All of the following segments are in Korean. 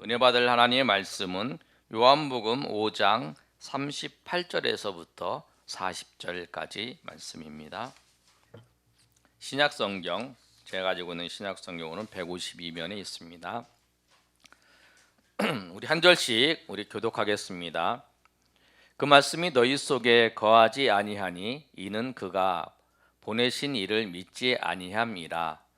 은혜 받을 하나님의 말씀은 요한복음 5장 38절에서부터 40절까지 말씀입니다. 신약성경, 제가 가지고 있는 신약성경으로는 152면에 있습니다. 우리 한 절씩 우리 교독하겠습니다. 그 말씀이 너희 속에 거하지 아니하니 이는 그가 보내신 이를 믿지 아니함이라.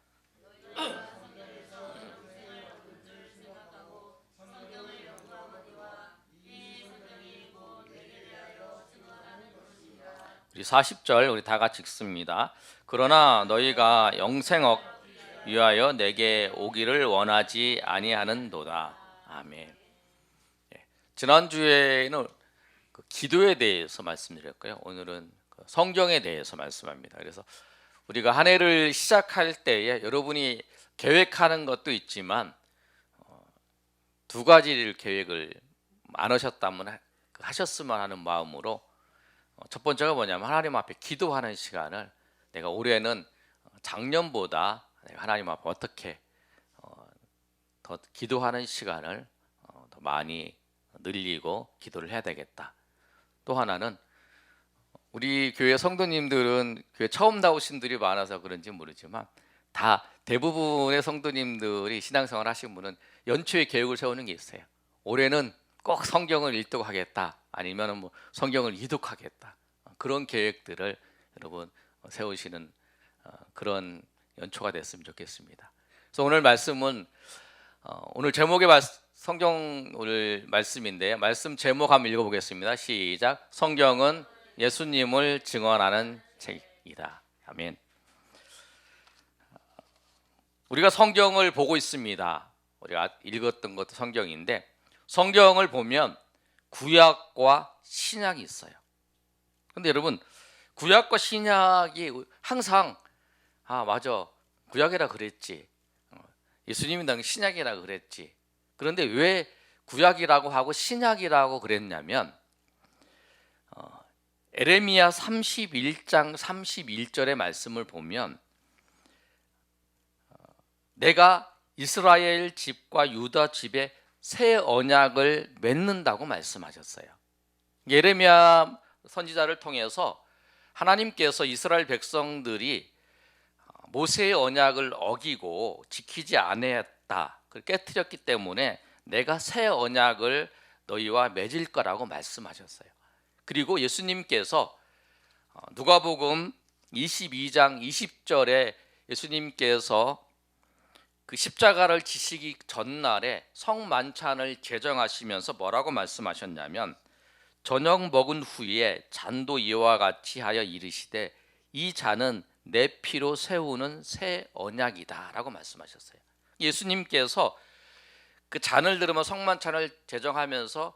우리 40절 우리 다 같이 읽습니다. 그러나 너희가 영생억 위하여 내게 오기를 원하지 아니하는도다. 아멘. 지난주에는 그 기도에 대해서 말씀드렸고요. 오늘은 그 성경에 대해서 말씀합니다. 그래서 우리가 한 해를 시작할 때에 여러분이 계획하는 것도 있지만 두 가지를 계획을 안 하셨다면 하셨으면 하는 마음으로 첫 번째가 뭐냐면 하나님 앞에 기도하는 시간을 내가 올해는 작년보다 내가 하나님 앞에 어떻게 더 기도하는 시간을 더 많이 늘리고 기도를 해야 되겠다. 또 하나는 우리 교회 성도님들은 교회 처음 나오신 분들이 많아서 그런지 모르지만 다 대부분의 성도님들이 신앙생활 하신 분은 연초에 계획을 세우는 게 있어요. 올해는 꼭 성경을 읽도록하겠다, 아니면 뭐 성경을 이독하겠다, 그런 계획들을 여러분 세우시는 그런 연초가 됐으면 좋겠습니다. 그래서 오늘 말씀은 오늘 제목의 성경 오늘 말씀인데, 말씀 제목 한번 읽어보겠습니다. 시작. 성경은 예수님을 증언하는 책이다. 아멘. 우리가 성경을 보고 있습니다. 우리가 읽었던 것도 성경인데, 성경을 보면 구약과 신약이 있어요. 근데 여러분, 구약과 신약이 항상 맞아, 구약이라 그랬지, 예수님이 당시 신약이라 그랬지. 그런데 왜 구약이라고 하고 신약이라고 그랬냐면 에레미야 31장 31절의 말씀을 보면 내가 이스라엘 집과 유다 집에 새 언약을 맺는다고 말씀하셨어요. 예레미야 선지자를 통해서 하나님께서 이스라엘 백성들이 모세의 언약을 어기고 지키지 않았다, 깨뜨렸기 때문에 내가 새 언약을 너희와 맺을 거라고 말씀하셨어요. 그리고 예수님께서 누가복음 22장 20절에 예수님께서 그 십자가를 지시기 전날에 성만찬을 제정하시면서 뭐라고 말씀하셨냐면, 저녁 먹은 후에 잔도 이와 같이 하여 이르시되 이 잔은 내 피로 세우는 새 언약이다 라고 말씀하셨어요. 예수님께서 그 잔을 들으며 성만찬을 제정하면서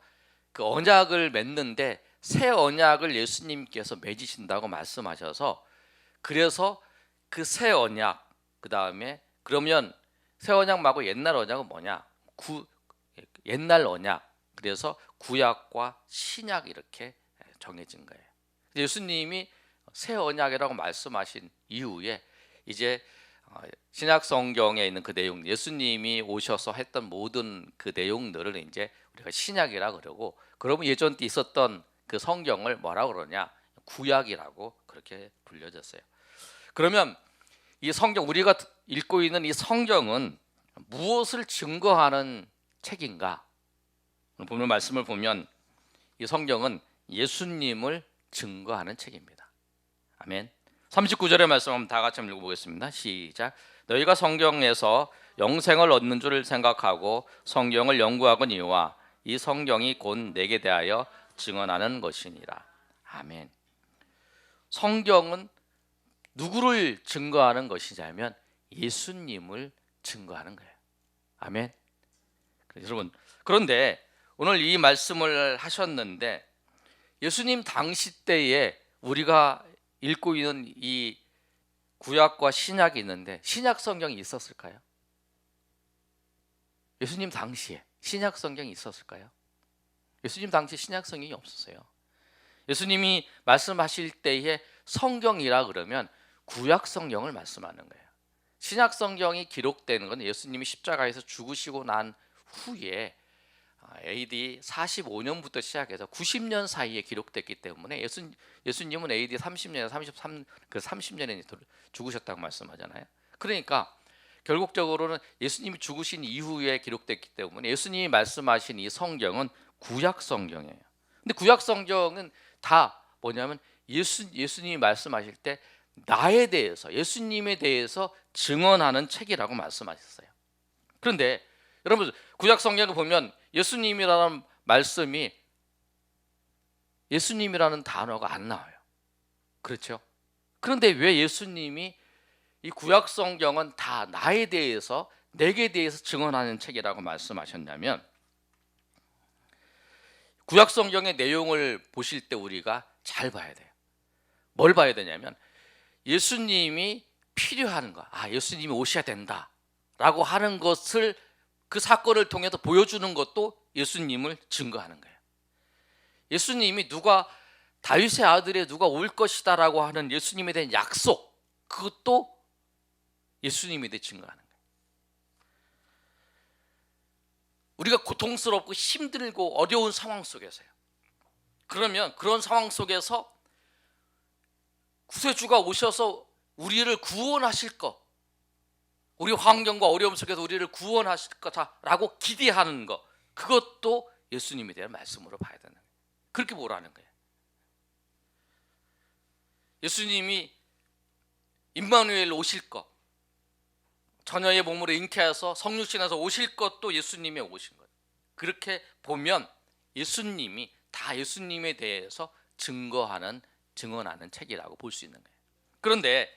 그 언약을 맺는데 새 언약을 예수님께서 맺으신다고 말씀하셔서, 그래서 그 새 언약, 그 다음에 그러면 새 언약 말고 옛날 언약은 뭐냐? 옛날 언약. 그래서 구약과 신약 이렇게 정해진 거예요. 예수님이 새 언약이라고 말씀하신 이후에 이제 신약 성경에 있는 그 내용, 예수님이 오셔서 했던 모든 그 내용들을 이제 우리가 신약이라 그러고, 그러면 예전 때 있었던 그 성경을 뭐라고 그러냐? 구약이라고 그렇게 불려졌어요. 그러면 이 성경, 우리가 읽고 있는 이 성경은 무엇을 증거하는 책인가? 오늘 말씀을 보면 이 성경은 예수님을 증거하는 책입니다. 아멘. 39절의 말씀 한번 다 같이 한번 읽어보겠습니다. 시작. 너희가 성경에서 영생을 얻는 줄 생각하고 성경을 연구하거니와 이 성경이 곧 내게 대하여 증언하는 것이니라. 아멘. 성경은 누구를 증거하는 것이냐면 예수님을 증거하는 거예요. 아멘. 여러분, 그런데 오늘 이 말씀을 하셨는데 예수님 당시 때에 우리가 읽고 있는 이 구약과 신약이 있는데 신약 성경이 있었을까요? 예수님 당시에 신약 성경이 있었을까요? 예수님 당시에 신약 성경이 없었어요. 예수님이 말씀하실 때에 성경이라 그러면 구약 성경을 말씀하는 거예요. 신약 성경이 기록되는 건 예수님이 십자가에서 죽으시고 난 후에 AD 45년부터 시작해서 90년 사이에 기록됐기 때문에 예수님은 AD 30년에 30년에 죽으셨다고 말씀하잖아요. 그러니까 결국적으로는 예수님이 죽으신 이후에 기록됐기 때문에 예수님이 말씀하신 이 성경은 구약 성경이에요. 근데 구약 성경은 다 뭐냐면 예수님이 말씀하실 때 나에 대해서, 예수님에 대해서 증언하는 책이라고 말씀하셨어요. 그런데 여러분, 구약 성경을 보면 예수님이라는 말씀이, 예수님이라는 단어가 안 나와요. 그렇죠? 그런데 왜 예수님이 이 구약 성경은 다 나에 대해서, 내게 대해서 증언하는 책이라고 말씀하셨냐면, 구약 성경의 내용을 보실 때 우리가 잘 봐야 돼요. 뭘 봐야 되냐면 예수님이 필요한 거, 예수님이 오셔야 된다라고 하는 것을, 그 사건을 통해서 보여주는 것도 예수님을 증거하는 거예요. 예수님이 다윗의 아들에 누가 올 것이다라고 하는 예수님에 대한 약속, 그것도 예수님에 대해 증거하는 거예요. 우리가 고통스럽고 힘들고 어려운 상황 속에서요. 그러면 그런 상황 속에서 구세주가 오셔서 우리를 구원하실 것, 우리 환경과 어려움 속에서 우리를 구원하실 거다라고 기대하는 것, 그것도 예수님에 대한 말씀으로 봐야 되는 거예요. 그렇게 보라는 거예요. 예수님이 임마누엘 오실 것, 처녀의 몸으로 잉태해서 성육신에서 오실 것도 예수님이 오신 것. 그렇게 보면 예수님이 다 예수님에 대해서 증언하는 책이라고 볼 수 있는 거예요. 그런데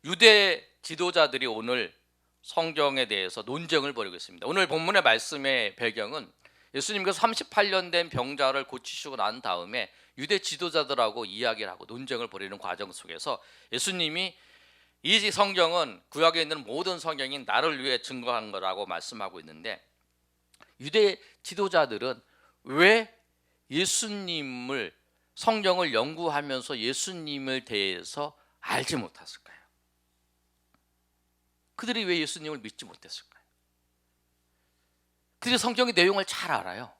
유대 지도자들이 오늘 성경에 대해서 논쟁을 벌이고 있습니다. 오늘 본문의 말씀의 배경은 예수님께서 38년 된 병자를 고치시고 난 다음에 유대 지도자들하고 이야기를 하고 논쟁을 벌이는 과정 속에서 예수님이 이 성경은, 구약에 있는 모든 성경이 나를 위해 증거한 거라고 말씀하고 있는데, 유대 지도자들은 왜 예수님을, 성경을 연구하면서 예수님을 대해서 알지 못했을까요? 그들이 왜 예수님을 믿지 못했을까요? 그들이 성경의 내용을 잘 알아요.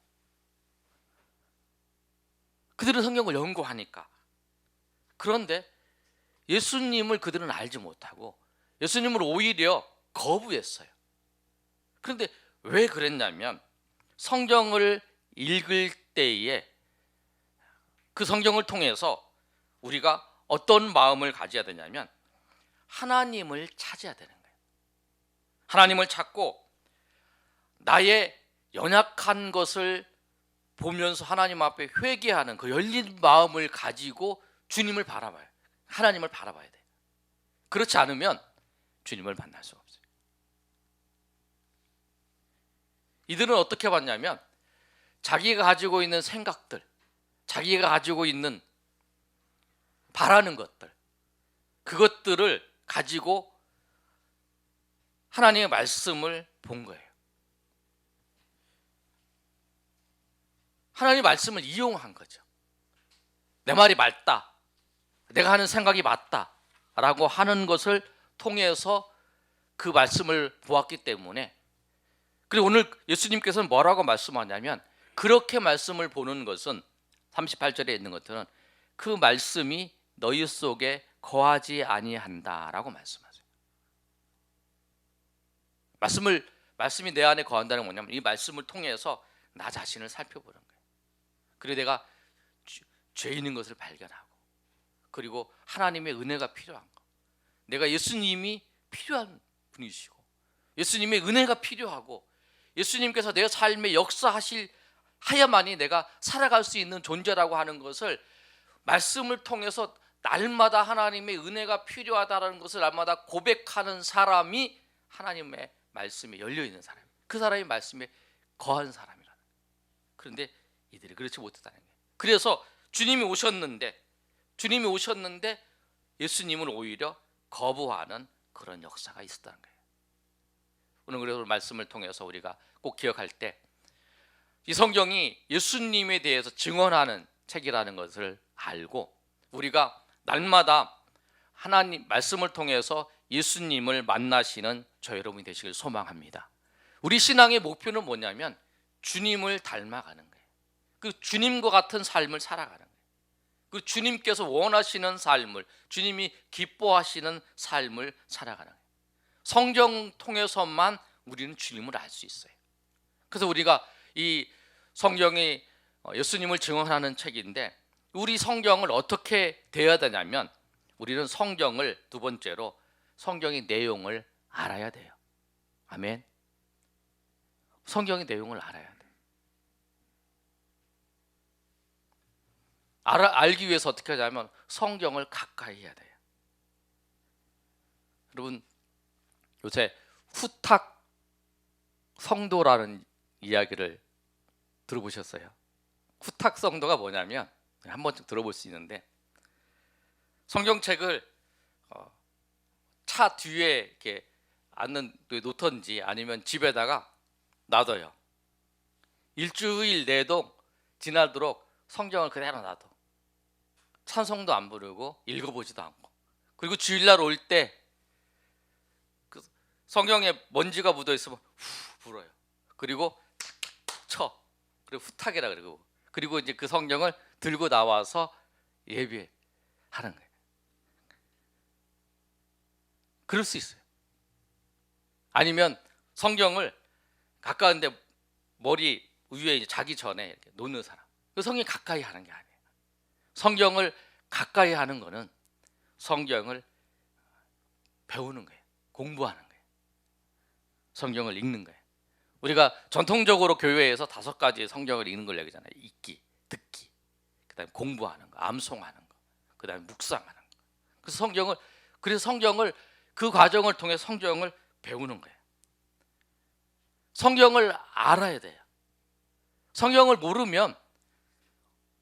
그들은 성경을 연구하니까. 그런데 예수님을 그들은 알지 못하고 예수님을 오히려 거부했어요. 그런데 왜 그랬냐면, 성경을 읽을 때에 그 성경을 통해서 우리가 어떤 마음을 가져야 되냐면 하나님을 찾아야 되는 거예요. 하나님을 찾고 나의 연약한 것을 보면서 하나님 앞에 회개하는 그 열린 마음을 가지고 주님을 바라봐요. 하나님을 바라봐야 돼요. 그렇지 않으면 주님을 만날 수 없어요. 이들은 어떻게 봤냐면 자기가 가지고 있는 생각들, 자기가 가지고 있는 바라는 것들, 그것들을 가지고 하나님의 말씀을 본 거예요. 하나님의 말씀을 이용한 거죠. 내 말이 맞다, 내가 하는 생각이 맞다 라고 하는 것을 통해서 그 말씀을 보았기 때문에, 그리고 오늘 예수님께서는 뭐라고 말씀하냐면, 그렇게 말씀을 보는 것은 38절에 있는 것들은 그 말씀이 너희 속에 거하지 아니한다라고 말씀하세요. 말씀이 내 안에 거한다는 건 뭐냐면 이 말씀을 통해서 나 자신을 살펴보는 거예요. 그리고 내가 죄 있는 것을 발견하고, 그리고 하나님의 은혜가 필요한 거, 내가 예수님이 필요한 분이시고 예수님의 은혜가 필요하고 예수님께서 내 삶에 역사하야만이 내가 살아갈 수 있는 존재라고 하는 것을 말씀을 통해서 날마다 하나님의 은혜가 필요하다는 것을 날마다 고백하는 사람이 하나님의 말씀에 열려있는 사람, 그 사람이 말씀에 거한 사람이라는 거예요. 그런데 이들이 그렇지 못했다는 거예요. 그래서 주님이 오셨는데 예수님을 오히려 거부하는 그런 역사가 있었다는 거예요. 오늘 그래서 말씀을 통해서 우리가 꼭 기억할 때, 이 성경이 예수님에 대해서 증언하는 책이라는 것을 알고 우리가 날마다 하나님 말씀을 통해서 예수님을 만나시는 저 여러분이 되시길 소망합니다. 우리 신앙의 목표는 뭐냐면 주님을 닮아가는 거예요. 그 주님과 같은 삶을 살아가는 거예요. 그 주님께서 원하시는 삶을, 주님이 기뻐하시는 삶을 살아가는 거예요. 성경 통해서만 우리는 주님을 알 수 있어요. 그래서 우리가 이 성경이 예수님을 증언하는 책인데, 우리 성경을 어떻게 대해야 되냐면, 우리는 성경을, 두 번째로 성경의 내용을 알아야 돼요. 아멘. 성경의 내용을 알아야 돼요. 알기 위해서 어떻게 하냐면 성경을 가까이 해야 돼요. 여러분, 요새 후탁 성도라는 이야기를 들어보셨어요? 후탁 성도가 뭐냐면, 한 번쯤 들어볼 수 있는데, 성경책을 차 뒤에 이렇게 놓던지 아니면 집에다가 놔둬요. 일주일 내도 지나도록 성경을 그대로 놔둬. 찬송도 안 부르고 읽어보지도 않고, 그리고 주일날 올 때 그 성경에 먼지가 묻어 있으면 후 불어요. 그리고 쳐. 그리고 후탁이라 그러고, 그리고 이제 그 성경을 들고 나와서 예배하는 거예요. 그럴 수 있어요. 아니면 성경을 가까운데 머리 위에 이제 자기 전에 이렇게 놓는 사람. 그 성경 가까이 하는 게 아니에요. 성경을 가까이 하는 거는 성경을 배우는 거예요. 공부하는 거예요. 성경을 읽는 거예요. 우리가 전통적으로 교회에서 5가지 성경을 읽는 걸 얘기하잖아요. 읽기, 듣기, 그다음에 공부하는 거, 암송하는 거, 그다음에 묵상하는 거. 그래서 성경을 그 과정을 통해 성경을 배우는 거예요. 성경을 알아야 돼요. 성경을 모르면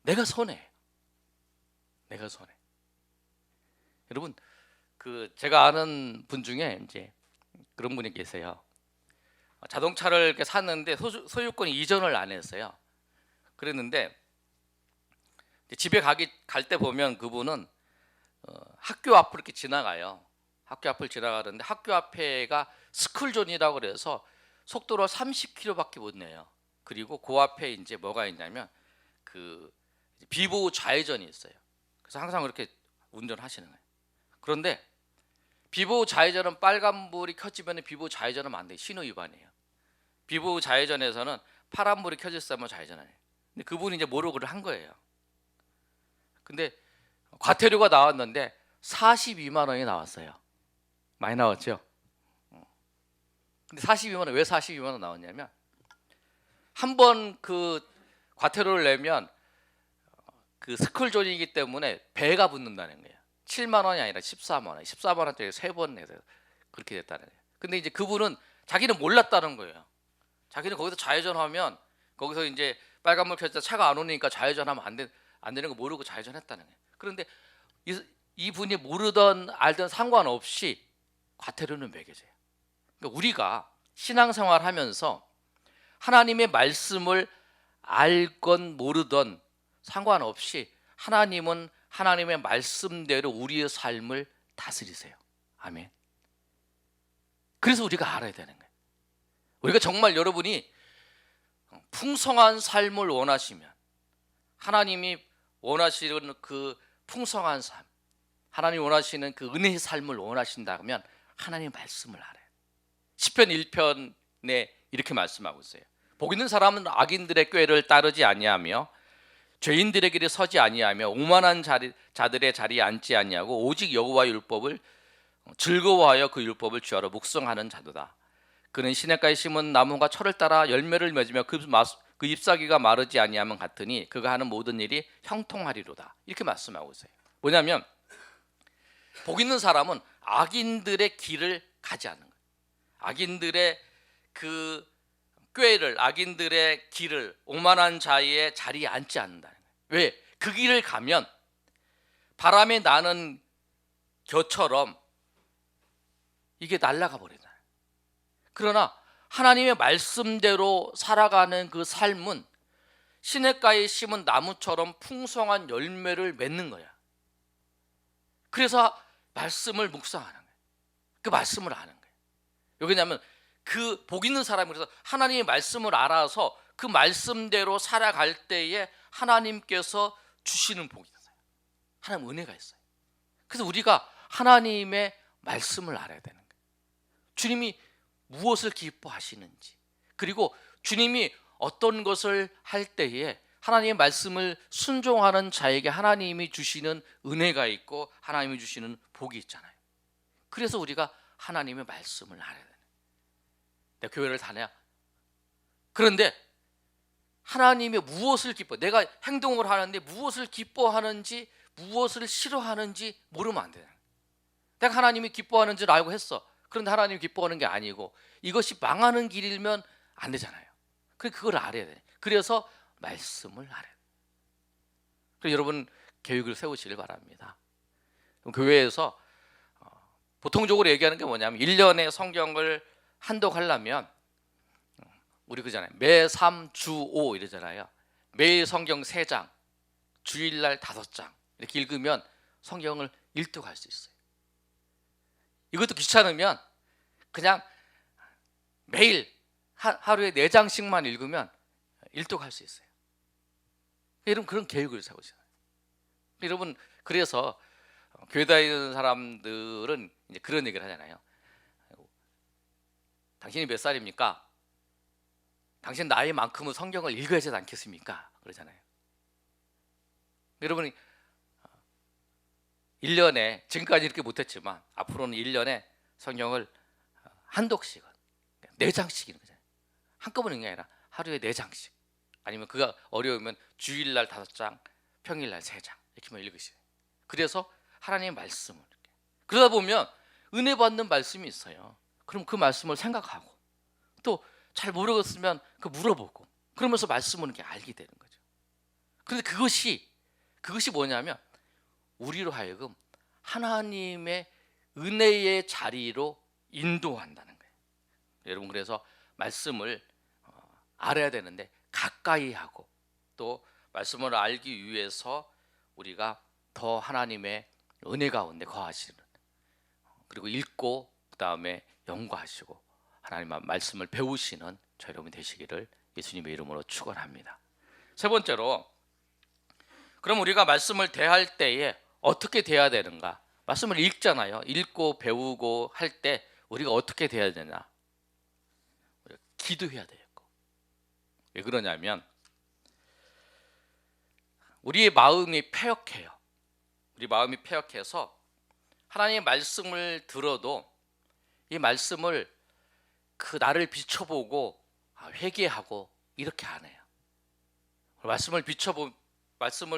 내가 손해요. 내가 손해. 여러분, 제가 아는 분 중에 이제 그런 분이 계세요. 자동차를 이렇게 샀는데 소유권 이전을 안 했어요. 그랬는데 집에 갈 때 보면 그분은 학교 앞을 이렇게 지나가요. 학교 앞을 지나가는데 학교 앞에가 스쿨존이라고 그래서 속도를 30km밖에 못 내요. 그리고 그 앞에 이제 뭐가 있냐면 그 비보호 좌회전이 있어요. 그래서 항상 그렇게 운전하시는 거예요. 그런데 비보호 좌회전은 빨간불이 켜지면 비보호 좌회전은 안 돼요. 신호 위반이에요. 비보호 좌회전에서는 파란불이 켜졌으면 좌회전을 해요. 근데 그분이 이제 모르고 그걸 한 거예요. 근데 과태료가 나왔는데 42만 원이 나왔어요. 많이 나왔죠? 근데 42만 원, 왜 42만 원 나왔냐면, 한 번 그 과태료를 내면 그 스쿨존이기 때문에 배가 붙는다는 거예요. 7만 원이 아니라 14만 원, 14만 원짜리 3번 내서 그렇게 됐다는 거예요. 근데 이제 그분은 자기는 몰랐다는 거예요. 자기는 거기서 좌회전하면 거기서 이제 빨간불 켜져 차가 안 오니까 좌회전하면 안 되는 거 모르고 좌회전했다는 거예요. 그런데 이 분이 모르던 알던 상관없이 과태료는 매겨져요. 그러니까 우리가 신앙생활 하면서 하나님의 말씀을 알건 모르던 상관없이 하나님은 하나님의 말씀대로 우리의 삶을 다스리세요. 아멘. 그래서 우리가 알아야 되는 거예요. 우리가 정말 여러분이 풍성한 삶을 원하시면, 하나님이 원하시는 그 풍성한 삶, 하나님이 원하시는 그 은혜의 삶을 원하신다면 하나님의 말씀을 알아요. 시편 1편에 이렇게 말씀하고 있어요. 복 있는 사람은 악인들의 꾀를 따르지 아니하며 죄인들의 길에 서지 아니하며 오만한 자들의 자리에 앉지 아니하고 오직 여호와의 율법을 즐거워하여 그 율법을 주하러 묵상하는 자도다. 그는 시냇가에 심은 나무가 철을 따라 열매를 맺으며 그 잎사귀가 마르지 아니하면 같으니 그가 하는 모든 일이 형통하리로다. 이렇게 말씀하고 있어요. 뭐냐면 복 있는 사람은 악인들의 길을 가지 않는 거예요. 악인들의 그 꾀를, 악인들의 길을, 오만한 자의 자리에 앉지 않는다는 거예요. 왜? 그 길을 가면 바람에 나는 겨처럼 이게 날아가 버린다. 그러나 하나님의 말씀대로 살아가는 그 삶은 시냇가에 심은 나무처럼 풍성한 열매를 맺는 거야. 그래서 말씀을 묵상하는 거예요. 그 말씀을 아는 거예요. 왜냐하면 그 복 있는 사람이, 그래서 하나님의 말씀을 알아서 그 말씀대로 살아갈 때에 하나님께서 주시는 복이 있어요. 하나님 은혜가 있어요. 그래서 우리가 하나님의 말씀을 알아야 되는 거예요. 주님이 무엇을 기뻐하시는지, 그리고 주님이 어떤 것을 할 때에 하나님의 말씀을 순종하는 자에게 하나님이 주시는 은혜가 있고 하나님이 주시는 복이 있잖아요. 그래서 우리가 하나님의 말씀을 알아야 돼요. 내가 교회를 다녀. 그런데 하나님의 무엇을 내가 행동을 하는데 무엇을 기뻐하는지 무엇을 싫어하는지 모르면 안 돼요. 내가 하나님이 기뻐하는 줄 알고 했어. 그런데 하나님이 기뻐하는 게 아니고 이것이 망하는 길이면 안 되잖아요. 그걸 알아야 돼요. 그래서 말씀을 알아야 돼요. 그래서 여러분 계획을 세우시길 바랍니다. 교회에서 보통적으로 얘기하는 게 뭐냐면 1년에 성경을 한독하려면 우리 그잖아요. 매 3, 주 5 이러잖아요. 매일 성경 3장, 주일날 5장 이렇게 읽으면 성경을 일독할 수 있어요. 이것도 귀찮으면 그냥 매일 하루에 4장씩만 읽으면 일독할 수 있어요. 여러분 그런 계획을 세우잖아요. 여러분 그래서 교회 다니는 사람들은 이제 그런 얘기를 하잖아요. 당신이 몇 살입니까? 당신 나이만큼은 성경을 읽어야 하지 않겠습니까? 그러잖아요. 여러분이 1년에 지금까지 이렇게 못했지만 앞으로는 1년에 성경을 한독씩은 4장씩 읽는 거잖아요. 한꺼번에 읽는 게 아니라 하루에 4장씩, 아니면 그가 어려우면 주일날 5장, 평일날 3장 이렇게만 읽으시요. 그래서 하나님의 말씀을 그러다 보면 은혜 받는 말씀이 있어요. 그럼 그 말씀을 생각하고 또 잘 모르겠으면 그 물어보고 그러면서 말씀을 이렇게 알게 되는 거죠. 그런데 그것이 뭐냐면 우리로 하여금 하나님의 은혜의 자리로 인도한다는 거예요. 여러분 그래서 말씀을 알아야 되는데 가까이 하고 또 말씀을 알기 위해서 우리가 더 하나님의 은혜 가운데 거하시는, 그리고 읽고 그 다음에 연구하시고 하나님 말씀을 배우시는 저 여러분 되시기를 예수님의 이름으로 축원합니다. 세 번째로, 그럼 우리가 말씀을 대할 때에 어떻게 대해야 되는가? 말씀을 읽잖아요. 읽고 배우고 할 때 우리가 어떻게 대해야 되냐? 우리가 기도해야 되고. 왜 그러냐면 우리의 마음이 패역해요. 우리 마음이 패역해서 하나님의 말씀을 들어도 이 말씀을 나를 비춰보고 회개하고 이렇게 안 해요. 말씀을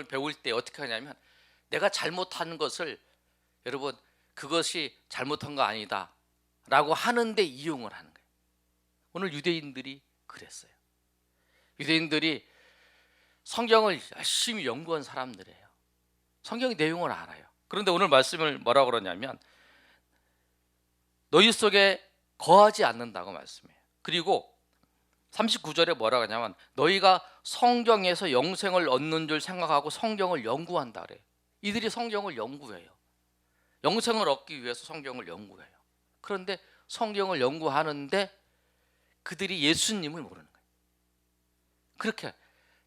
배울 때 어떻게 하냐면 내가 잘못한 것을, 여러분 그것이 잘못한 거 아니다 라고 하는데 이용을 하는 거예요. 오늘 유대인들이 그랬어요. 유대인들이 성경을 열심히 연구한 사람들이에요. 성경의 내용을 알아요. 그런데 오늘 말씀을 뭐라고 그러냐면 너희 속에 거하지 않는다고 말씀해요. 그리고 39절에 뭐라고 하냐면 너희가 성경에서 영생을 얻는 줄 생각하고 성경을 연구한다 그래요. 이들이 성경을 연구해요. 영생을 얻기 위해서 성경을 연구해요. 그런데 성경을 연구하는데 그들이 예수님을 모르는 거예요. 그렇게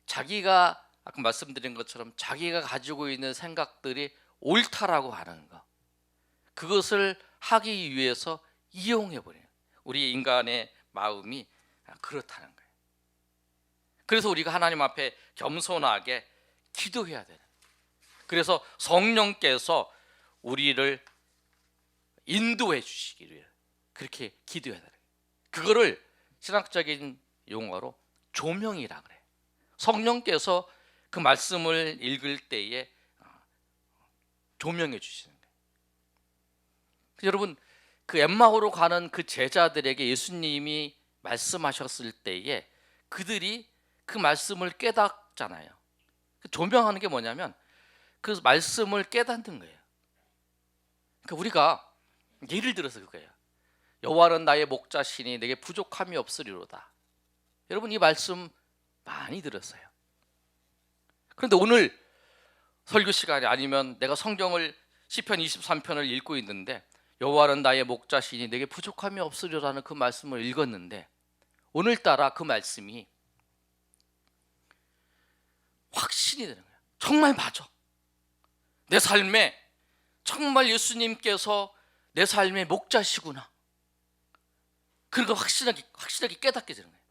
자기가 아까 말씀드린 것처럼 자기가 가지고 있는 생각들이 옳다라고 하는 거, 그것을 하기 위해서 이용해버려요. 우리 인간의 마음이 그렇다는 거예요. 그래서 우리가 하나님 앞에 겸손하게 기도해야 돼요. 그래서 성령께서 우리를 인도해 주시기를 그렇게 기도해야 돼요. 그거를 신학적인 용어로 조명이라 그래요. 성령께서 그 말씀을 읽을 때에 조명해 주시는 거예요. 여러분 그 엠마오로 가는 그 제자들에게 예수님이 말씀하셨을 때에 그들이 그 말씀을 깨닫잖아요. 조명하는 게 뭐냐면 그 말씀을 깨닫는 거예요. 그러니까 우리가 예를 들어서 그거예요. 여호와는 나의 목자시니 내게 부족함이 없으리로다. 여러분 이 말씀 많이 들었어요. 그런데 오늘 설교 시간에 아니면 내가 성경을 시편 23편을 읽고 있는데 여호와는 나의 목자시니 내게 부족함이 없으리라는 그 말씀을 읽었는데 오늘따라 그 말씀이 확신이 되는 거예요. 정말 맞아. 내 삶에 정말 예수님께서 내 삶의 목자시구나. 그런 걸 확실하게 깨닫게 되는 거예요.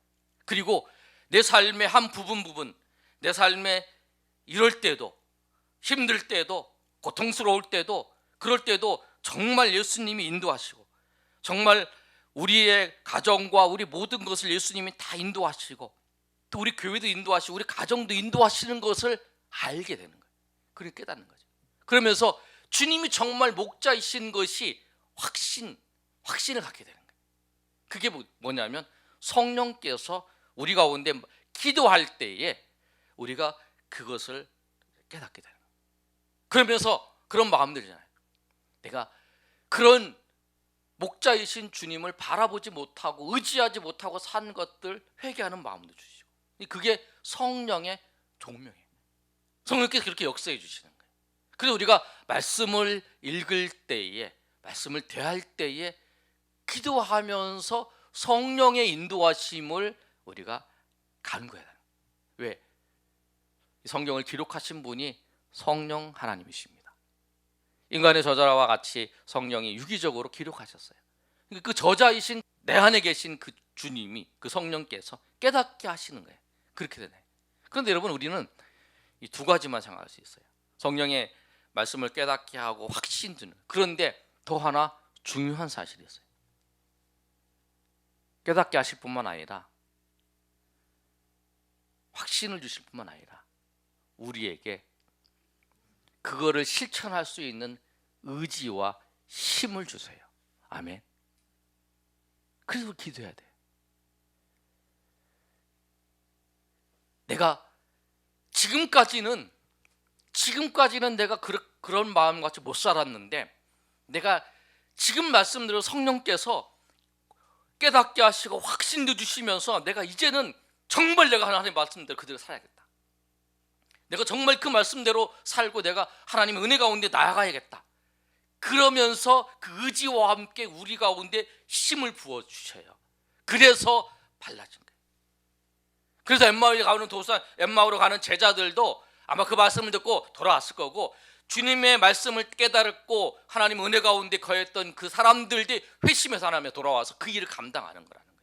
그리고 내 삶의 한 부분, 내 삶에 이럴 때도, 힘들 때도, 고통스러울 때도, 그럴 때도 정말 예수님이 인도하시고, 정말 우리의 가정과 우리 모든 것을 예수님이 다 인도하시고, 또 우리 교회도 인도하시고 우리 가정도 인도하시는 것을 알게 되는 거예요. 그렇게 깨닫는 거죠. 그러면서 주님이 정말 목자이신 것이 확신을 갖게 되는 거예요. 그게 뭐냐면 성령께서 우리 가운데 기도할 때에 우리가 그것을 깨닫게 되는 거예요. 그러면서 그런 마음들이잖아요. 내가 그런 목자이신 주님을 바라보지 못하고 의지하지 못하고 산 것들 회개하는 마음도 주시고, 그게 성령의 종명이에요. 성령께서 그렇게 역사해 주시는 거예요. 그래서 우리가 말씀을 읽을 때에, 말씀을 대할 때에 기도하면서 성령의 인도하심을 우리가 간구해야 돼요. 왜? 성경을 기록하신 분이 성령 하나님이십니다. 인간의 저자와 같이 성령이 유기적으로 기록하셨어요. 그 저자이신 내 안에 계신 그 주님이, 그 성령께서 깨닫게 하시는 거예요. 그렇게 되네. 그런데 여러분, 우리는 이 두 가지만 생각할 수 있어요. 성령의 말씀을 깨닫게 하고 확신 주는. 그런데 더 하나 중요한 사실이 있어요. 깨닫게 하실 뿐만 아니라 확신을 주실 뿐만 아니라 우리에게 그거를 실천할 수 있는 의지와 힘을 주세요. 아멘. 그래서 기도해야 돼요. 내가 지금까지는 내가 그런 마음같이 못 살았는데, 내가 지금 말씀대로 성령께서 깨닫게 하시고 확신도 주시면서 내가 이제는 정말 내가 하나님의 말씀대로 그대로 살아야겠다. 내가 정말 그 말씀대로 살고 내가 하나님의 은혜 가운데 나아가야겠다. 그러면서 그 의지와 함께 우리 가운데 힘을 부어주셔요. 그래서 달라진 거예요. 그래서 엠마오로 가는 제자들도 아마 그 말씀을 듣고 돌아왔을 거고, 주님의 말씀을 깨달았고 하나님의 은혜 가운데 거했던 그 사람들이 회심해서 하나님에 돌아와서 그 일을 감당하는 거라는 거예요.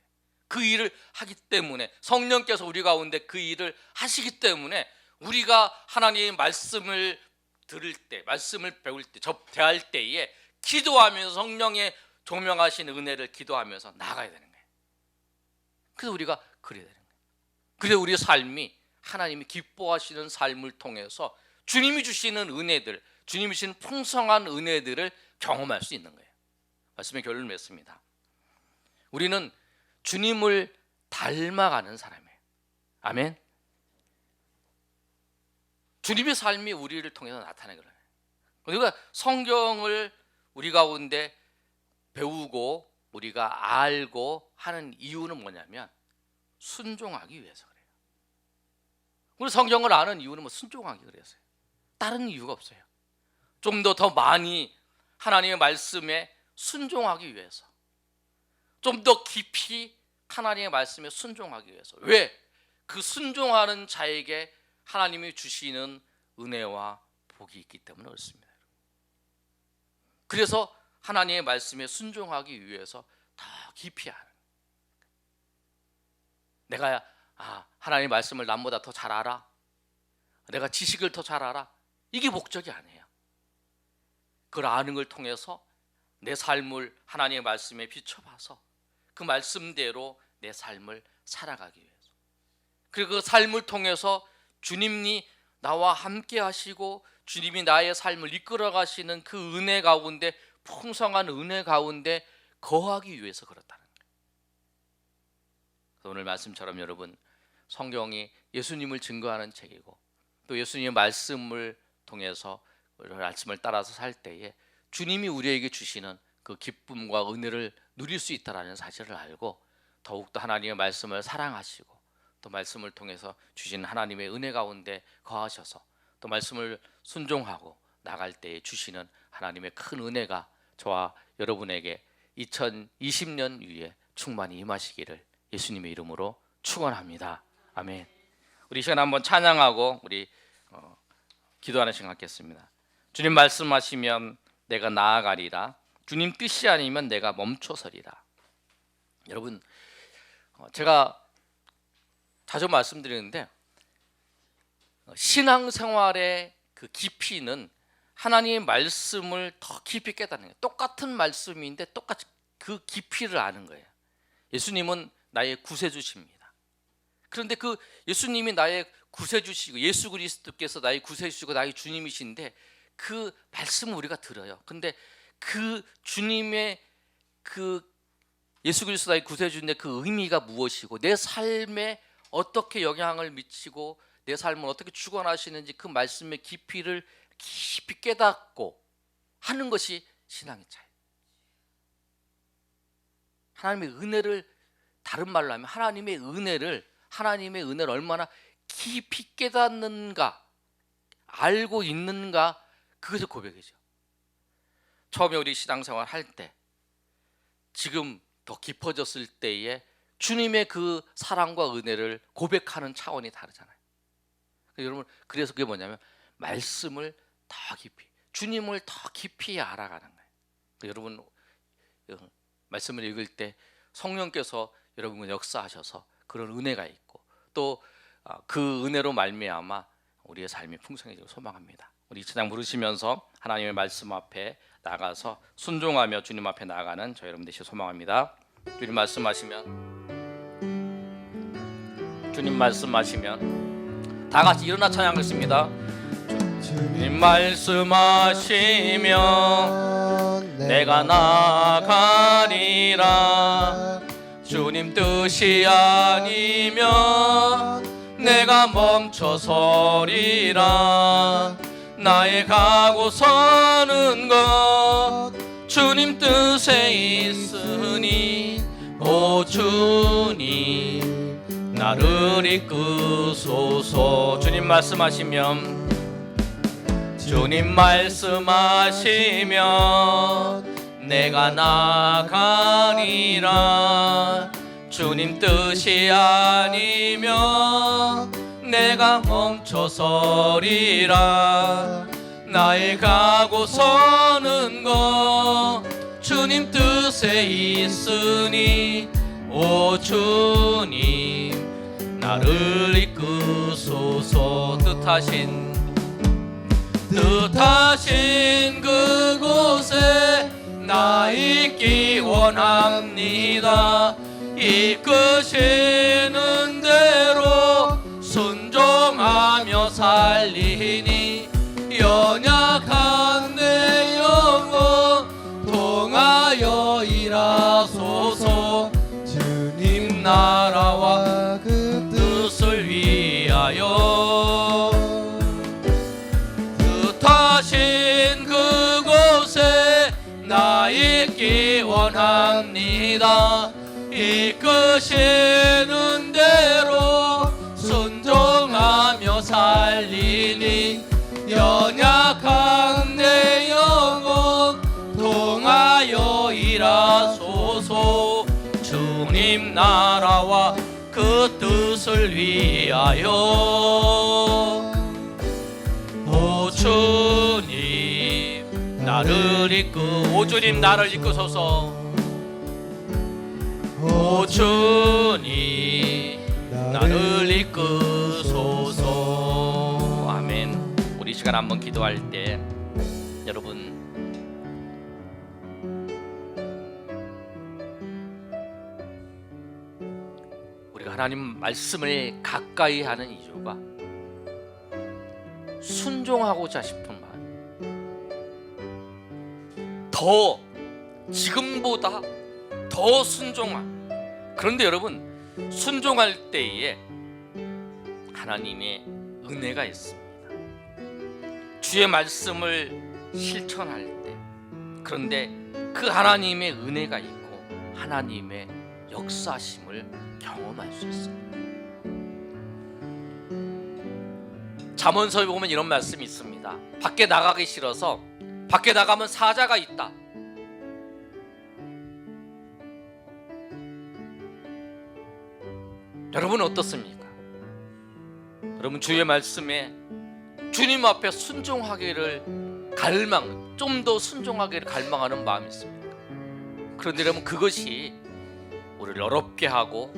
그 일을 하기 때문에, 성령께서 우리 가운데 그 일을 하시기 때문에 우리가 하나님의 말씀을 들을 때, 말씀을 배울 때, 대할 때에 기도하면서 성령의 조명하신 은혜를 기도하면서 나아가야 되는 거예요. 그래서 우리가 그래야 되는 거예요. 그래서 우리의 삶이 하나님이 기뻐하시는 삶을 통해서 주님이 주시는 은혜들, 주님이 주시는 풍성한 은혜들을 경험할 수 있는 거예요. 말씀의 결론을 맺습니다. 우리는 주님을 닮아가는 사람이에요. 아멘. 주님의 삶이 우리를 통해서 나타나는 거예요. 우리가 성경을 우리 가운데 배우고 우리가 알고 하는 이유는 뭐냐면 순종하기 위해서 그래요. 우리 성경을 아는 이유는 순종하기 위해서요. 다른 이유가 없어요. 좀 더 많이 하나님의 말씀에 순종하기 위해서, 좀 더 깊이 하나님의 말씀에 순종하기 위해서. 왜? 그 순종하는 자에게 하나님이 주시는 은혜와 복이 있기 때문에 그렇습니다. 그래서 하나님의 말씀에 순종하기 위해서 더 깊이 하는, 내가 하나님의 말씀을 남보다 더 잘 알아, 내가 지식을 더 잘 알아, 이게 목적이 아니에요. 그걸 아는 걸 통해서 내 삶을 하나님의 말씀에 비춰봐서 그 말씀대로 내 삶을 살아가기 위해서, 그리고 그 삶을 통해서 주님이 나와 함께 하시고 주님이 나의 삶을 이끌어 가시는 그 은혜 가운데, 풍성한 은혜 가운데 거하기 위해서 그렇다는 거예요. 오늘 말씀처럼 여러분, 성경이 예수님을 증거하는 책이고 또 예수님의 말씀을 통해서 말씀을 따라서 살 때에 주님이 우리에게 주시는 그 기쁨과 은혜를 누릴 수 있다는 사실을 알고 더욱더 하나님의 말씀을 사랑하시고 또 말씀을 통해서 주신 하나님의 은혜 가운데 거하셔서 또 말씀을 순종하고 나갈 때에 주시는 하나님의 큰 은혜가 저와 여러분에게 2020년 위에 충만히 임하시기를 예수님의 이름으로 축원합니다. 아멘. 우리 시간 한번 찬양하고 우리 기도하는 시간 갖겠습니다. 주님 말씀하시면 내가 나아가리라. 주님 뜻이 아니면 내가 멈춰서리라. 여러분, 제가 자주 말씀드리는데 신앙생활의 그 깊이는 하나님의 말씀을 더 깊이 깨닫는 거예요. 똑같은 말씀인데 똑같이 그 깊이를 아는 거예요. 예수님은 나의 구세주십니다. 그런데 그 예수님이 나의 구세주시고 예수 그리스도께서 나의 구세주시고 나의 주님이신데 그 말씀을 우리가 들어요. 근데 그 주님의 그 예수 그리스도 나의 구세주인데 그 의미가 무엇이고 내 삶에 어떻게 영향을 미치고 내 삶을 어떻게 주관하시는지 그 말씀의 깊이를 깊이 깨닫고 하는 것이 신앙의 차이. 하나님의 은혜를 다른 말로 하면 하나님의 은혜를 얼마나 깊이 깨닫는가, 알고 있는가, 그것을 고백이죠. 처음에 우리 신앙생활 할 때, 지금 더 깊어졌을 때에 주님의 그 사랑과 은혜를 고백하는 차원이 다르잖아요. 여러분, 그래서 그게 뭐냐면 말씀을 더 깊이, 주님을 더 깊이 알아가는 거예요. 여러분, 말씀을 읽을 때 성령께서 여러분을 역사하셔서 그런 은혜가 있고 또 그 은혜로 말미암아 우리의 삶이 풍성해지고 소망합니다. 우리 찬양 부르시면서 하나님의 말씀 앞에 나가서 순종하며 주님 앞에 나아가는 저 여러분 되시길 소망합니다. 주님 말씀하시면 다 같이 일어나 찬양하겠습니다. 주님 말씀하시면 내가 나아가리라. 주님 뜻이 아니면 내가 멈춰서리라. 나의 가고 서는 것 주님 뜻에 있으니 오 주님 나를 이끄소서. 주님 말씀하시면 내가 나아가리라. 주님 뜻이 아니면 내가 멈춰서리라. 나의 가고 서는 것 주님 뜻에 있으니 오 주님 나를 이끄소서. 뜻하신 그곳에 나 있기 원합니다. 이끄시는 대로 순종하며 살리니 연약한 내 영혼 통하여 일하소서. 주님 나라와 그 뜻을 위하여 뜻하신 그곳에 나 있기 원합니다. 이끄시는 대로 순종하며 살리니 연약한 내 영혼 통하여 일하소서. 주님 나라와 그 뜻을 위하여 오 주님 나를 이끄소서. 오 주님 나를 이끄소서. 아멘. 우리 시간 한번 기도할 때 여러분 우리가 하나님 말씀을 가까이 하는 이유가 순종하고자 싶은 마음, 더 지금보다 더 순종한. 그런데 여러분 순종할 때에 하나님의 은혜가 있습니다. 주의 말씀을 실천할 때, 그런데 그 하나님의 은혜가 있고 하나님의 역사심을 경험할 수 있습니다. 잠언서에 보면 이런 말씀이 있습니다. 밖에 나가기 싫어서 밖에 나가면 사자가 있다. 여러분 어떻습니까? 여러분 주의 말씀에 주님 앞에 순종하기를 좀 더 순종하기를 갈망하는 마음이 있습니다. 그런데 여러분, 그것이 우리를 어렵게 하고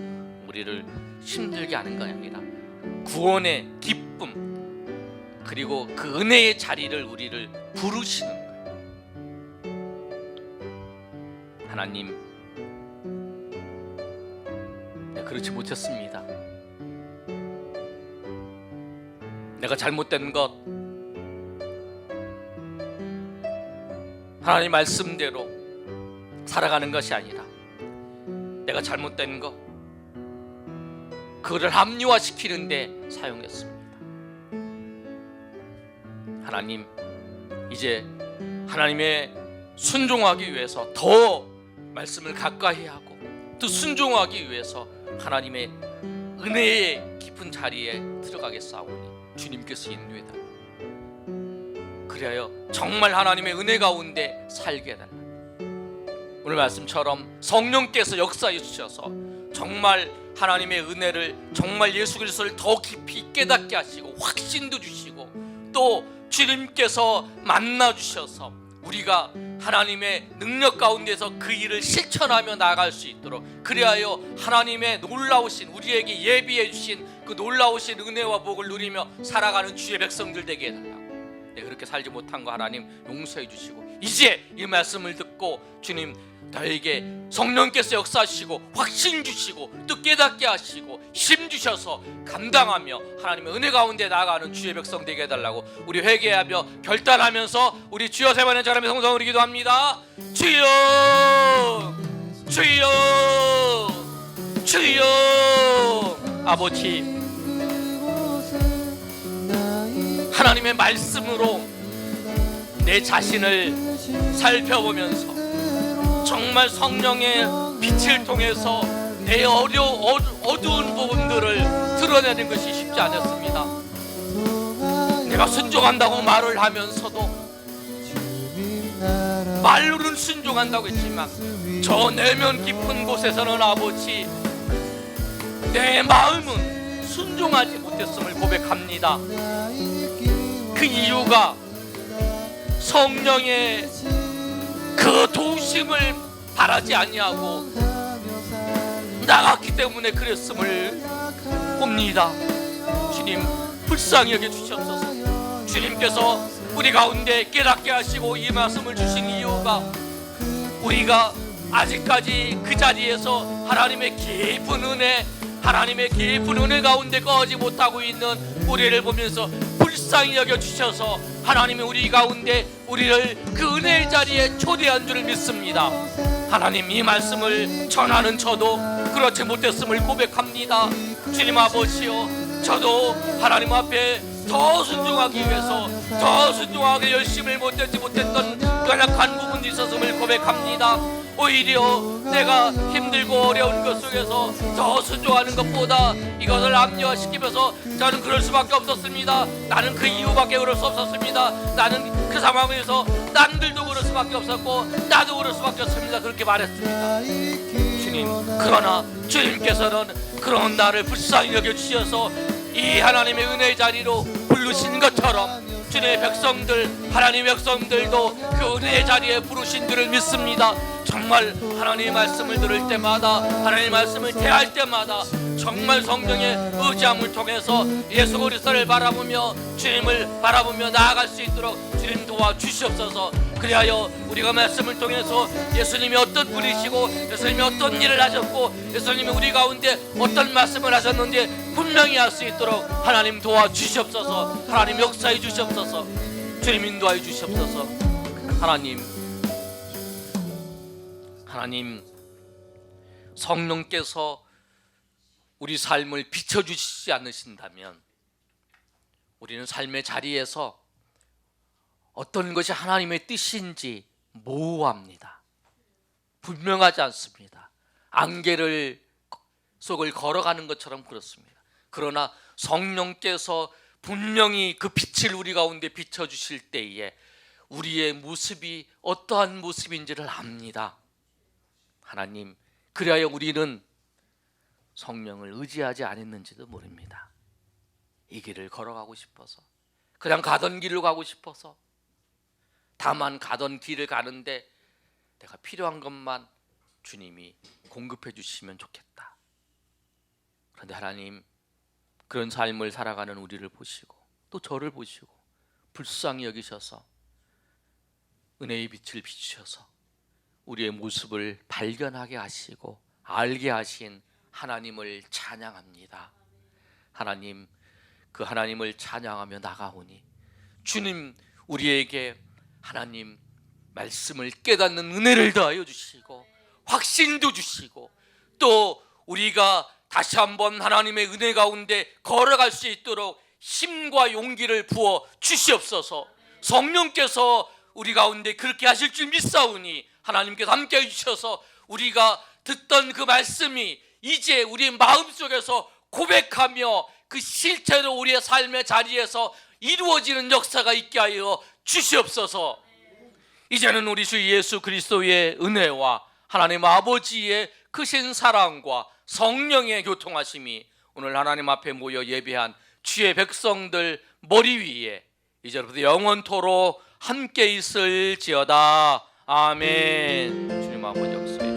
우리를 힘들게 하는 것이 아니라 구원의 기쁨, 그리고 그 은혜의 자리를 우리를 부르시는 거예요. 하나님, 내가 그렇지 못했습니다. 내가 잘못된 것, 하나님 말씀대로 살아가는 것이 아니라 내가 잘못된 것, 그거를 합리화시키는데 사용했습니다. 하나님, 이제 하나님의 순종하기 위해서 더 말씀을 가까이 하고 또 순종하기 위해서 하나님의 은혜의 깊은 자리에 들어가겠사오니 주님께서 인도해 달라. 그리하여 정말 하나님의 은혜 가운데 살게 해달라. 오늘 말씀처럼 성령께서 역사해 주셔서 정말 하나님의 은혜를, 정말 예수 그리스도를 더 깊이 깨닫게 하시고 확신도 주시고 또 주님께서 만나 주셔서 우리가 하나님의 능력 가운데서 그 일을 실천하며 나아갈 수 있도록, 그리하여 하나님의 놀라우신, 우리에게 예비해 주신 그 놀라우신 은혜와 복을 누리며 살아가는 주의 백성들 되게 해달라고. 그렇게 살지 못한 거 하나님 용서해 주시고, 이제 이 말씀을 듣고 주님 나에게 성령께서 역사하시고 확신 주시고 또 깨닫게 하시고 힘 주셔서 감당하며 하나님의 은혜 가운데 나아가는 주의 백성 되게 해달라고 우리 회개하며 결단하면서 우리 주여 세 번의 자람의 성성을 기도합니다. 주여, 주여, 주여. 아버지, 하나님의 말씀으로 내 자신을 살펴보면서 정말 성령의 빛을 통해서 내 어두운 부분들을 드러내는 것이 쉽지 않았습니다. 내가 순종한다고 말을 하면서도, 말로는 순종한다고 했지만 저 내면 깊은 곳에서는 아버지, 내 마음은 순종하지 못했음을 고백합니다. 그 이유가 성령의 그 도우심을 바라지 아니하고 나갔기 때문에 그랬음을 봅니다. 주님, 불쌍히 여겨 주시옵소서. 주님께서 우리 가운데 깨닫게 하시고 이 말씀을 주신 이유가 우리가 아직까지 그 자리에서 하나님의 깊은 은혜 가운데 꺼지 못하고 있는 우리를 보면서 불쌍히 여겨 주셔서 하나님이 우리 가운데 우리를 그 은혜의 자리에 초대한 줄을 믿습니다. 하나님, 이 말씀을 전하는 저도 그렇지 못했음을 고백합니다. 주님 아버지요, 저도 하나님 앞에 더 순종하기 위해서 더 순종하게 열심을 못했던 연약한 부분이 있었음을 고백합니다. 오히려 내가 힘들고 어려운 것 속에서 더 순종하는 것보다 이것을 합리화시키면서 저는 그럴 수밖에 없었습니다. 나는 그 이유밖에 그럴 수 없었습니다. 나는 그 상황에서 남들도 그럴 수밖에 없었고 나도 그럴 수밖에 없습니다. 그렇게 말했습니다. 주님, 그러나 주님께서는 그런 나를 불쌍히 여겨주셔서 이 하나님의 은혜의 자리로 부르신 것처럼 주님의 백성들, 하나님의 백성들도 그 은혜의 자리에 부르신 줄을 믿습니다. 정말 하나님의 말씀을 들을 때마다, 하나님의 말씀을 대할 때마다 정말 성령의 의지함을 통해서 예수 그리스도를 바라보며 주님을 바라보며 나아갈 수 있도록 주님 도와주시옵소서. 그리하여 우리가 말씀을 통해서 예수님이 어떤 분이시고 예수님이 어떤 일을 하셨고 예수님이 우리 가운데 어떤 말씀을 하셨는지 분명히 알 수 있도록 하나님 도와주시옵소서. 하나님 역사해 주시옵소서. 주님 인도하여 주시옵소서. 하나님, 성령께서 우리 삶을 비춰주시지 않으신다면 우리는 삶의 자리에서 어떤 것이 하나님의 뜻인지 모호합니다. 분명하지 않습니다. 안개를 속을 걸어가는 것처럼 그렇습니다. 그러나 성령께서 분명히 그 빛을 우리 가운데 비춰주실 때에 우리의 모습이 어떠한 모습인지를 압니다. 하나님, 그리하여 우리는 성령을 의지하지 않았는지도 모릅니다. 이 길을 걸어가고 싶어서, 그냥 가던 길로 가고 싶어서. 다만 가던 길을 가는데 내가 필요한 것만 주님이 공급해 주시면 좋겠다. 그런데 하나님, 그런 삶을 살아가는 우리를 보시고 또 저를 보시고 불쌍히 여기셔서 은혜의 빛을 비추셔서 우리의 모습을 발견하게 하시고 알게 하신 하나님을 찬양합니다. 하나님, 그 하나님을 찬양하며 나가오니 주님, 우리에게 하나님 말씀을 깨닫는 은혜를 더하여 주시고 확신도 주시고 또 우리가 다시 한번 하나님의 은혜 가운데 걸어갈 수 있도록 힘과 용기를 부어 주시옵소서. 성령께서 우리 가운데 그렇게 하실 줄 믿사오니 하나님께서 함께 해주셔서 우리가 듣던 그 말씀이 이제 우리 마음속에서 고백하며 그 실체로 우리의 삶의 자리에서 이루어지는 역사가 있게 하여 주시옵소서. 이제는 우리 주 예수 그리스도의 은혜와 하나님 아버지의 크신 사랑과 성령의 교통하심이 오늘 하나님 앞에 모여 예배한 주의 백성들 머리 위에 이제부터 영원토록 함께 있을지어다. 아멘. 주님 한번 역사해